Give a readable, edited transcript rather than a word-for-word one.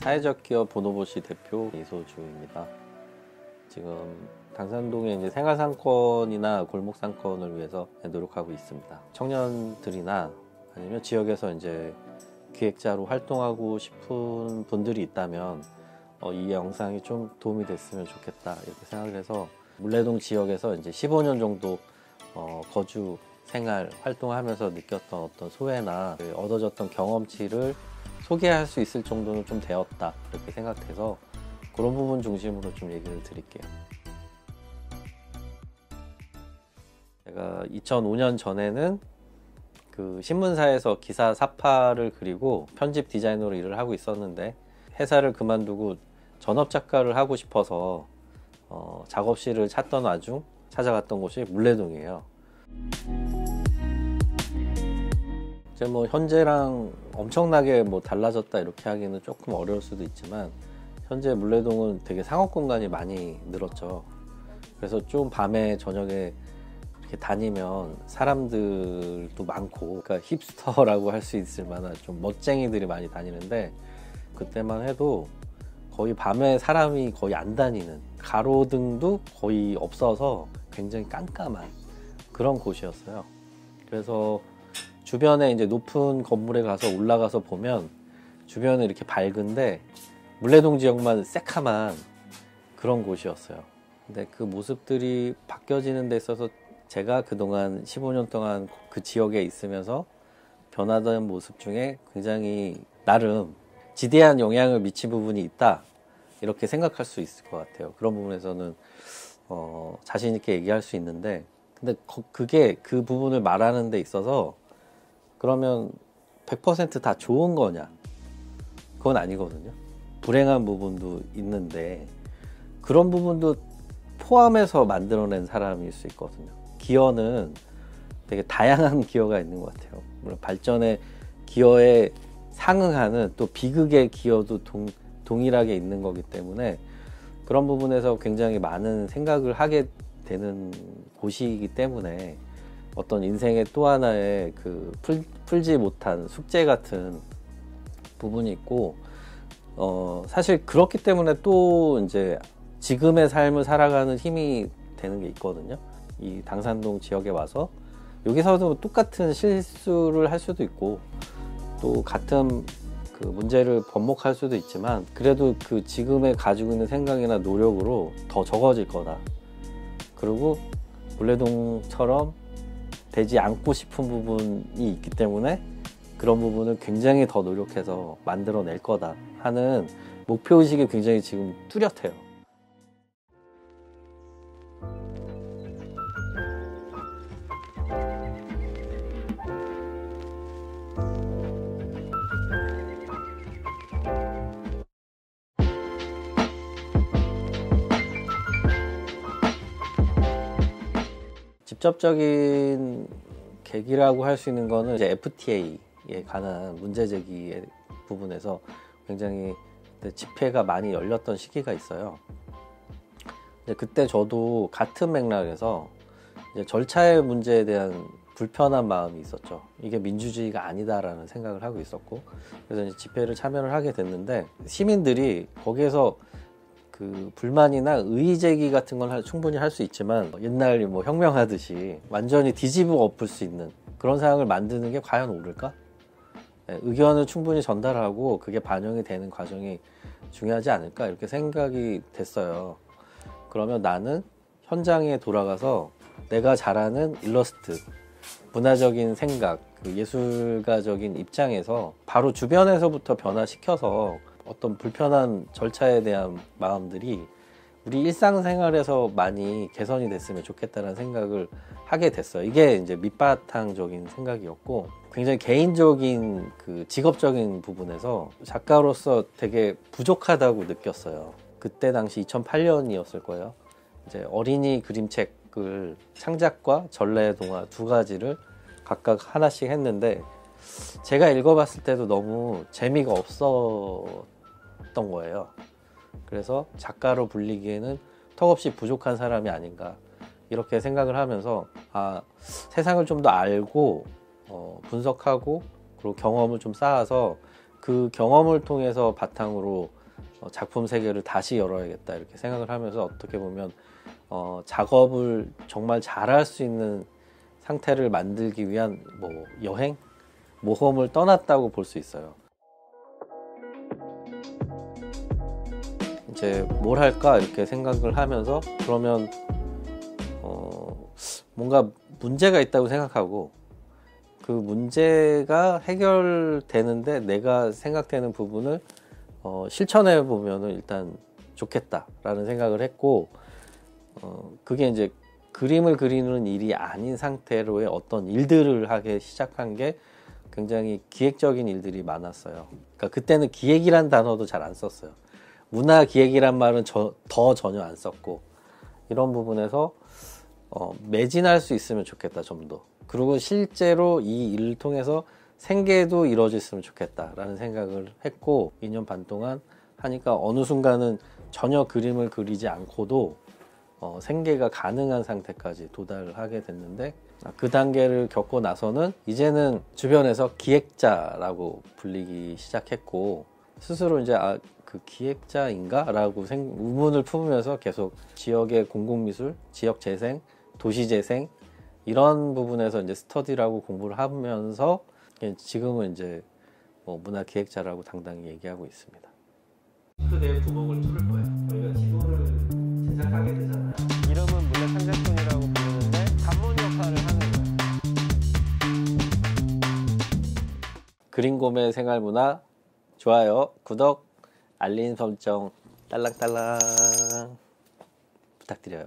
사회적 기업 보노보시 대표 이소주입니다. 지금 당산동의 이제 생활상권이나 골목상권을 위해서 노력하고 있습니다. 청년들이나 아니면 지역에서 이제 기획자로 활동하고 싶은 분들이 있다면 이 영상이 좀 도움이 됐으면 좋겠다 이렇게 생각을 해서 물레동 지역에서 이제 15년 정도 거주 생활 활동하면서 느꼈던 어떤 소외나 얻어졌던 경험치를 소개할 수 있을 정도는 좀 되었다 이렇게 생각해서 그런 부분 중심으로 좀 얘기를 드릴게요. 제가 2005년 전에는 그 신문사에서 기사 사파를 그리고 편집 디자이너로 일을 하고 있었는데 회사를 그만두고 전업 작가를 하고 싶어서 작업실을 찾던 와중 찾아갔던 곳이 물레동이에요. 이제 뭐 현재랑 엄청나게 뭐 달라졌다 이렇게 하기는 조금 어려울 수도 있지만 현재 물레동은 되게 상업 공간이 많이 늘었죠. 그래서 좀 밤에 저녁에 이렇게 다니면 사람들도 많고, 그러니까 힙스터라고 할 수 있을 만한 좀 멋쟁이들이 많이 다니는데 그때만 해도 거의 밤에 사람이 거의 안 다니는, 가로등도 거의 없어서 굉장히 깜깜한 그런 곳이었어요. 그래서 주변에 이제 높은 건물에 가서 올라가서 보면 주변은 이렇게 밝은데 물레동 지역만 새카만 그런 곳이었어요. 근데 그 모습들이 바뀌어지는 데 있어서 제가 그동안 15년 동안 그 지역에 있으면서 변화된 모습 중에 굉장히 나름 지대한 영향을 미친 부분이 있다 이렇게 생각할 수 있을 것 같아요. 그런 부분에서는 자신 있게 얘기할 수 있는데, 근데 그게 그 부분을 말하는 데 있어서 그러면 100% 다 좋은 거냐? 그건 아니거든요. 불행한 부분도 있는데 그런 부분도 포함해서 만들어낸 사람일 수 있거든요. 기여는 되게 다양한 기여가 있는 것 같아요. 물론 발전의 기여에 상응하는 또 비극의 기여도 동일하게 있는 거기 때문에 그런 부분에서 굉장히 많은 생각을 하게 되는 곳이기 때문에 어떤 인생의 또 하나의 그 풀지 못한 숙제 같은 부분이 있고, 사실 그렇기 때문에 또 이제 지금의 삶을 살아가는 힘이 되는 게 있거든요. 이 당산동 지역에 와서 여기서도 똑같은 실수를 할 수도 있고 또 같은 그 문제를 번복할 수도 있지만 그래도 그 지금에 가지고 있는 생각이나 노력으로 더 적어질 거다. 그리고 물레동처럼 되지 않고 싶은 부분이 있기 때문에 그런 부분을 굉장히 더 노력해서 만들어낼 거다 하는 목표의식이 굉장히 지금 뚜렷해요. 직접적인 계기라고 할 수 있는 거는 이제 FTA에 관한 문제 제기의 부분에서 굉장히 집회가 많이 열렸던 시기가 있어요. 그때 저도 같은 맥락에서 이제 절차의 문제에 대한 불편한 마음이 있었죠. 이게 민주주의가 아니다라는 생각을 하고 있었고, 그래서 이제 집회를 참여를 하게 됐는데 시민들이 거기에서 그 불만이나 의의 제기 같은 건 충분히 할 수 있지만 옛날 뭐 혁명하듯이 완전히 뒤집어 엎을 수 있는 그런 상황을 만드는 게 과연 옳을까? 의견을 충분히 전달하고 그게 반영이 되는 과정이 중요하지 않을까 이렇게 생각이 됐어요. 그러면 나는 현장에 돌아가서 내가 잘하는 일러스트, 문화적인 생각, 그 예술가적인 입장에서 바로 주변에서부터 변화시켜서 어떤 불편한 절차에 대한 마음들이 우리 일상생활에서 많이 개선이 됐으면 좋겠다는 생각을 하게 됐어요. 이게 이제 밑바탕적인 생각이었고, 굉장히 개인적인 그 직업적인 부분에서 작가로서 되게 부족하다고 느꼈어요. 그때 당시 2008년이었을 거예요. 이제 어린이 그림책을 창작과 전래 동화 두 가지를 각각 하나씩 했는데 제가 읽어봤을 때도 너무 재미가 없었던 거예요. 그래서 작가로 불리기에는 턱없이 부족한 사람이 아닌가 이렇게 생각을 하면서 세상을 좀 더 알고 분석하고 그리고 경험을 좀 쌓아서 그 경험을 통해서 바탕으로 작품 세계를 다시 열어야겠다 이렇게 생각을 하면서 어떻게 보면 작업을 정말 잘할 수 있는 상태를 만들기 위한 뭐 여행, 모험을 떠났다고 볼 수 있어요. 이제 뭘 할까 이렇게 생각을 하면서 그러면 뭔가 문제가 있다고 생각하고 그 문제가 해결되는데 내가 생각되는 부분을 실천해 보면은 일단 좋겠다라는 생각을 했고 그게 이제 그림을 그리는 일이 아닌 상태로의 어떤 일들을 하기 시작한 게 굉장히 기획적인 일들이 많았어요. 그러니까 그때는 기획이란 단어도 잘 안 썼어요. 문화 기획이란 말은 더 전혀 안 썼고 이런 부분에서 매진할 수 있으면 좋겠다 좀 더. 그리고 실제로 이 일을 통해서 생계도 이루어졌으면 좋겠다라는 생각을 했고 2년 반 동안 하니까 어느 순간은 전혀 그림을 그리지 않고도 생계가 가능한 상태까지 도달을 하게 됐는데 그 단계를 겪고 나서는 이제는 주변에서 기획자라고 불리기 시작했고 스스로 이제 그 기획자인가? 라고 의문을 품으면서 계속 지역의 공공미술, 지역재생, 도시재생 이런 부분에서 이제 스터디라고 공부를 하면서 지금은 이제 문화기획자라고 당당히 얘기하고 있습니다. 핑크대의 구멍을 뚫을 거야. 저희가 지도를 제작하게 되잖아요. 이름은 문화창작촌이라고 부르는데 관문 역할을 하는 거예요. 그린곰의 생활문화 좋아요, 구독, 알림 설정 딸랑딸랑 부탁드려요.